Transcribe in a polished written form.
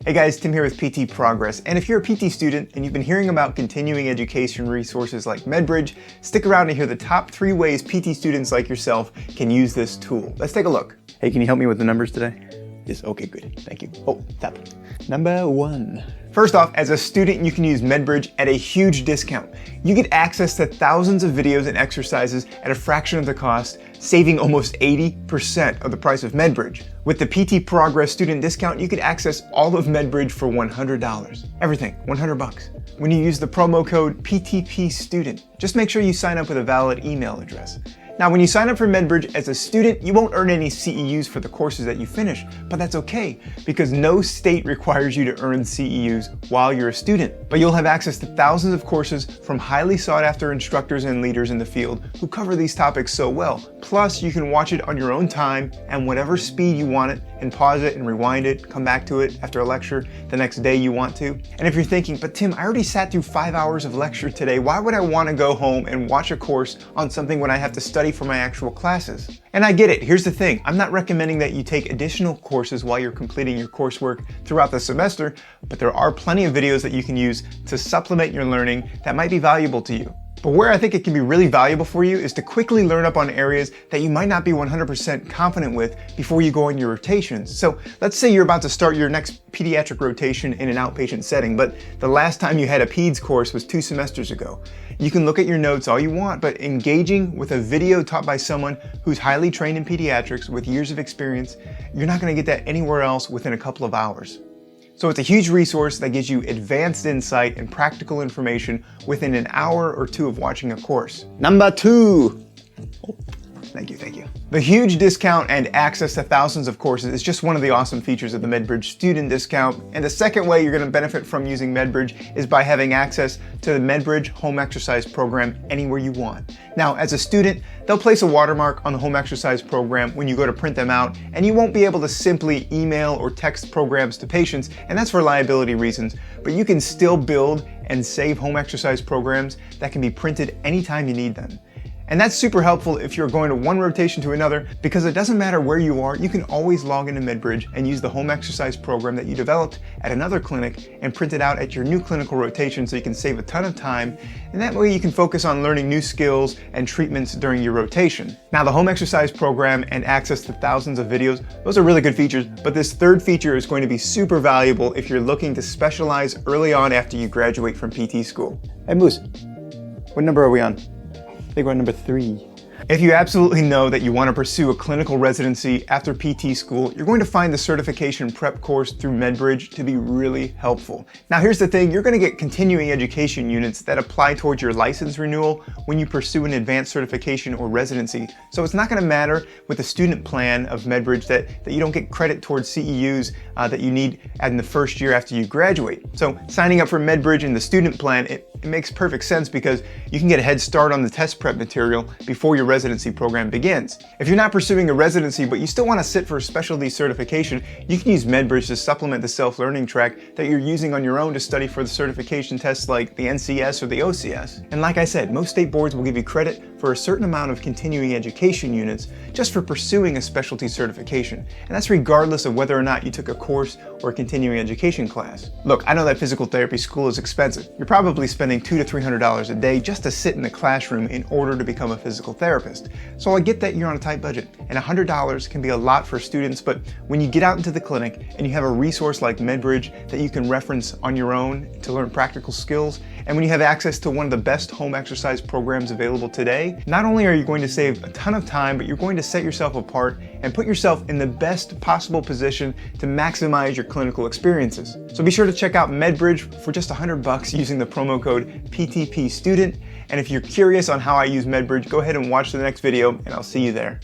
Hey guys, Tim here with PT Progress, and if you're a PT student and you've been hearing about continuing education resources like MedBridge, stick around to hear the top 3 ways PT students like yourself can use this tool. Let's take a look. Hey, can you help me with the numbers today? Yes, okay, good, thank you. Oh, tap. Number 1. First off, as a student, you can use MedBridge at a huge discount. You get access to thousands of videos and exercises at a fraction of the cost, saving almost 80% of the price of MedBridge. With the PT Progress student discount, you could access all of MedBridge for $100. Everything, $100. When you use the promo code PTPStudent, just make sure you sign up with a valid email address. Now, when you sign up for MedBridge as a student, you won't earn any CEUs for the courses that you finish, but that's okay, because no state requires you to earn CEUs while you're a student. But you'll have access to thousands of courses from highly sought after instructors and leaders in the field who cover these topics so well. Plus, you can watch it on your own time and whatever speed you want it, and pause it and rewind it, come back to it after a lecture the next day you want to. And if you're thinking, but Tim, I already sat through 5 hours of lecture today, why would I want to go home and watch a course on something when I have to study for my actual classes? And I get it. Here's the thing. I'm not recommending that you take additional courses while you're completing your coursework throughout the semester, but there are plenty of videos that you can use to supplement your learning that might be valuable to you. But where I think it can be really valuable for you is to quickly learn up on areas that you might not be 100% confident with before you go on your rotations. So let's say you're about to start your next pediatric rotation in an outpatient setting, but the last time you had a PEDS course was 2 semesters ago. You can look at your notes all you want, but engaging with a video taught by someone who's highly trained in pediatrics with years of experience, you're not going to get that anywhere else within a couple of hours. So it's a huge resource that gives you advanced insight and practical information within an hour or 2 of watching a course. Number 2. Oh, thank you. The huge discount and access to thousands of courses is just one of the awesome features of the MedBridge student discount. And the second way you're going to benefit from using MedBridge is by having access to the MedBridge home exercise program anywhere you want. Now, as a student, they'll place a watermark on the home exercise program when you go to print them out, and you won't be able to simply email or text programs to patients, and that's for liability reasons. But you can still build and save home exercise programs that can be printed anytime you need them. And that's super helpful if you're going to one rotation to another, because it doesn't matter where you are, you can always log into MedBridge and use the home exercise program that you developed at another clinic and print it out at your new clinical rotation, so you can save a ton of time, and that way you can focus on learning new skills and treatments during your rotation. Now, the home exercise program and access to thousands of videos, those are really good features, but this third feature is going to be super valuable if you're looking to specialize early on after you graduate from PT school. Hey Moose, what number are we on? I think we're on number 3. If you absolutely know that you want to pursue a clinical residency after PT school, you're going to find the certification prep course through MedBridge to be really helpful. Now, here's the thing. You're going to get continuing education units that apply towards your license renewal when you pursue an advanced certification or residency. So it's not going to matter with the student plan of MedBridge that you don't get credit towards CEUs that you need in the first year after you graduate. So signing up for MedBridge in the student plan, it makes perfect sense, because you can get a head start on the test prep material before your residency program begins. If you're not pursuing a residency but you still want to sit for a specialty certification, you can use MedBridge to supplement the self-learning track that you're using on your own to study for the certification tests like the NCS or the OCS. And like I said, most state boards will give you credit for a certain amount of continuing education units just for pursuing a specialty certification. And that's regardless of whether or not you took a course or a continuing education class. Look, I know that physical therapy school is expensive. You're probably spending $200 to $300 a day just to sit in the classroom in order to become a physical therapist. So I get that you're on a tight budget, and $100 can be a lot for students, but when you get out into the clinic and you have a resource like MedBridge that you can reference on your own to learn practical skills, and when you have access to one of the best home exercise programs available today, not only are you going to save a ton of time, but you're going to set yourself apart and put yourself in the best possible position to maximize your clinical experiences. So be sure to check out MedBridge for just $100 using the promo code PTPStudent. And if you're curious on how I use MedBridge, go ahead and watch the next video, and I'll see you there.